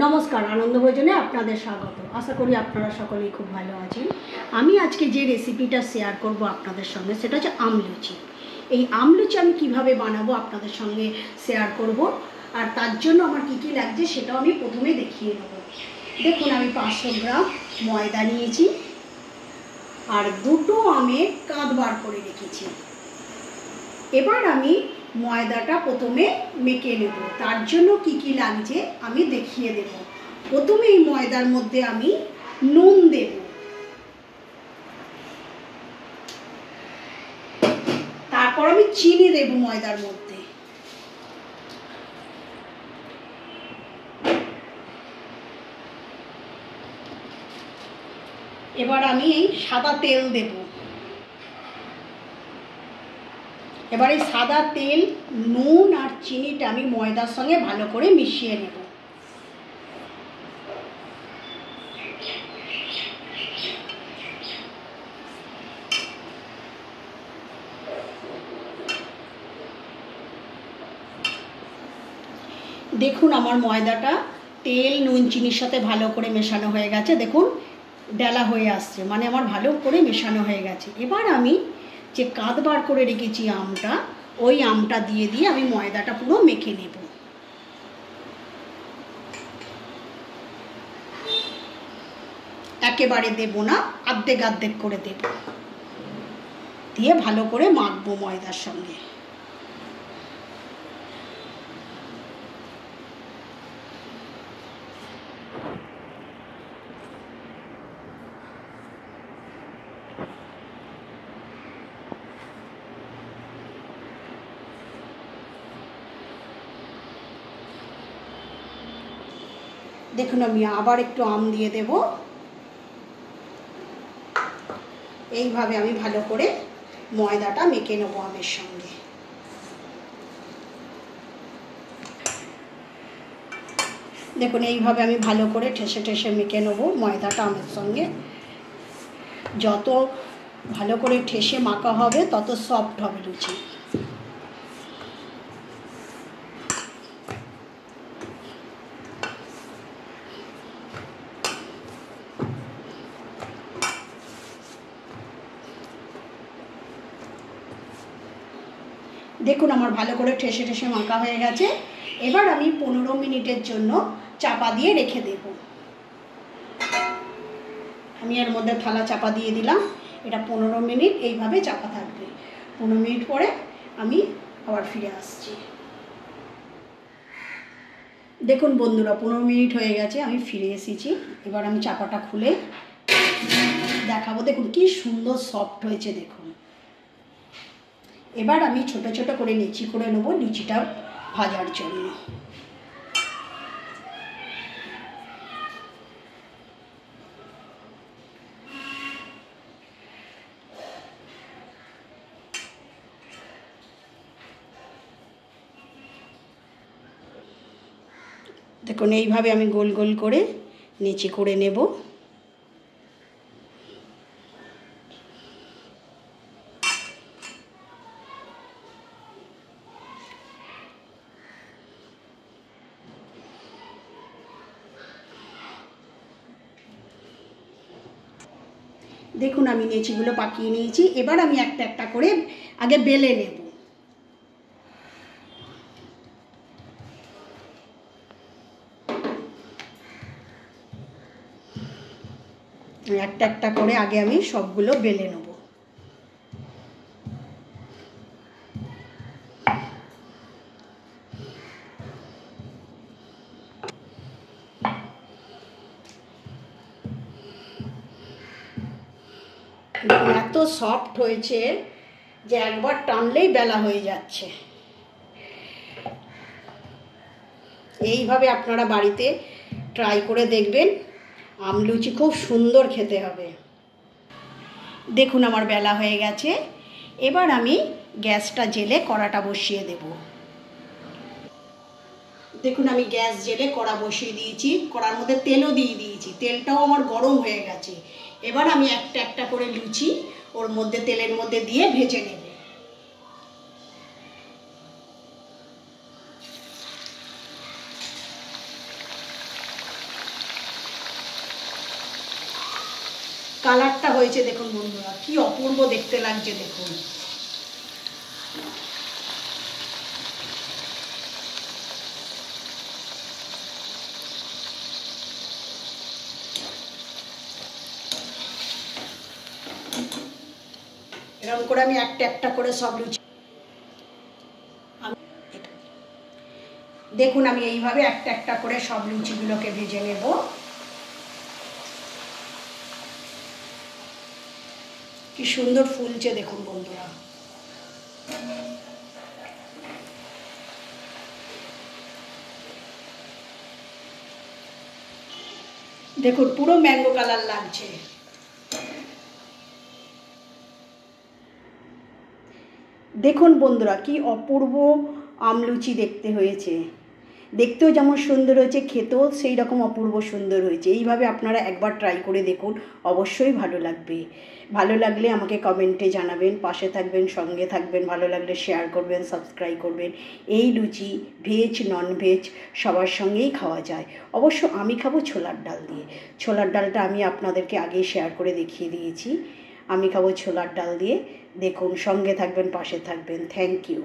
নমস্কার, আনন্দ ভোজনে আপনাদের স্বাগত। আশা করি আপনারা সকলেই খুব ভালো আছেন। আমি আজকে যে রেসিপিটা শেয়ার করব আপনাদের সঙ্গে সেটা হচ্ছে আমলুচি। এই আমলুচি আমি কিভাবে বানাবো আপনাদের সঙ্গে শেয়ার করব, আর তার জন্য আমার কী কী লাগছে সেটাও আমি প্রথমে দেখিয়ে নেব। দেখুন, আমি 500 গ্রাম ময়দা নিয়েছি আর দুটো আমের কাঁধ বার করে রেখেছি। এবার আমি ময়দাটা প্রথমে মেখে নেব। তার জন্য কি কি লাগছে আমি দেখিয়ে দেব। প্রথমে এই ময়দার মধ্যে আমি নুন দেব, তারপর আমি চিনি দেব ময়দার মধ্যে, এবার আমি এই সাদা তেল দেব। এবার এই সাদা তেল, নুন আর চিনিটা আমি ময়দার সঙ্গে ভালো করে মিশিয়ে নেব। দেখুন, আমার ময়দাটা তেল, নুন, চিনির সাথে ভালো করে মেশানো হয়ে গেছে। দেখুন, ডেলা হয়ে আসছে, মানে আমার ভালো করে মেশানো হয়ে গেছে। এবার আমি যে কাঁধ বার করে রেখেছি আমটা, ওই আমটা দিয়ে দিয়ে আমি ময়দাটা পুরো মেখে নেব। একেবারে দেব না, আর্ধেক আর্ধেক করে দেব, দিয়ে ভালো করে মাখবো ময়দার সঙ্গে। দেখুন, আমি আবার একটু আম দিয়ে দেব। এইভাবে আমি ভালো করে ময়দাটা মেখে নেবো আমের সঙ্গে। দেখুন, এইভাবে আমি ভালো করে ঠেসে ঠেসে মেখে নেবো ময়দাটা আমের সঙ্গে। যত ভালো করে ঠেসে মাখা হবে তত সফট হবে লুচি। দেখুন, আমার ভালো করে ঠেসে ঠেসে মাখা হয়ে গেছে। এবার আমি 15 মিনিটের জন্য চাপা দিয়ে রেখে দেব। আমি এর মধ্যে থালা চাপা দিয়ে দিলাম। এটা 15 মিনিট এইভাবে চাপা থাকবে। 15 মিনিট পরে আমি আবার ফিরে আসছি। দেখুন বন্ধুরা, 15 মিনিট হয়ে গেছে, আমি ফিরে এসেছি। এবার আমি চাপাটা খুলে দেখাবো। দেখুন কি সুন্দর সফট হয়েছে। দেখুন, এবার আমি ছোট ছোট করে লিচি করে নেবো লিচিটা ভাজার জন্য। দেখুন, এইভাবে আমি গোল গোল করে লিচি করে নেব। দেখুন, আমি লিচিগুলো পাকিয়ে নিয়েছি। এবার আমি একটা একটা করে আগে বেলে নেব। একটা একটা করে আগে আমি সবগুলো বেলে নেব। এত সফট হয়েছে যে একবার টানলেই বেলা হয়ে যাচ্ছে। এইভাবে আপনারা বাড়িতে ট্রাই করে দেখবেন, আমলুচি খুব সুন্দর খেতে হবে। দেখুন, আমার বেলা হয়ে গেছে। এবার আমি গ্যাসটা জেলে কড়াটা বসিয়ে দেব। দেখুন, আমি গ্যাস জেলে কড়া বসিয়ে দিয়েছি। কড়ার মধ্যে তেলও দিয়ে দিয়েছি। তেলটাও আমার গরম হয়ে গেছে। এবার আমি একটা একটা করে লুচি ওর মধ্যে তেলের মধ্যে দিয়ে ভেজে নেব। কালারটা হয়েছে দেখুন বন্ধুরা, কি অপূর্ব দেখতে লাগছে দেখুন। এরকম করে আমি একটা একটা করে সব লুচি দেখুন, আমি এইভাবে একটা একটা করে সব লুচিগুলোকে ভেজে নেব। কি সুন্দর ফুলছে দেখুন বন্ধুরা। দেখুন পুরো ম্যাঙ্গো কালার লাগছে। দেখুন বন্ধুরা কি অপূর্ব আমলুচি দেখতে হয়েছে, দেখতেও যেমন সুন্দর হয়েছে, খেতেও সেই রকম অপূর্ব সুন্দর হয়েছে। এইভাবে আপনারা একবার ট্রাই করে দেখুন, অবশ্যই ভালো লাগবে। ভালো লাগলে আমাকে কমেন্টে জানাবেন, পাশে থাকবেন, সঙ্গে থাকবেন। ভালো লাগলে শেয়ার করবেন, সাবস্ক্রাইব করবেন। এই লুচি ভেজ নন ভেজ সবার সঙ্গেই খাওয়া যায়। অবশ্য আমি খাবো ছোলার ডাল দিয়ে। ছোলার ডালটা আমি আপনাদেরকে আগেই শেয়ার করে দেখিয়ে দিয়েছি। আমি খাবো ছোলার ডাল দিয়ে। দেখুন, সঙ্গে থাকবেন, পাশে থাকবেন। Thank you.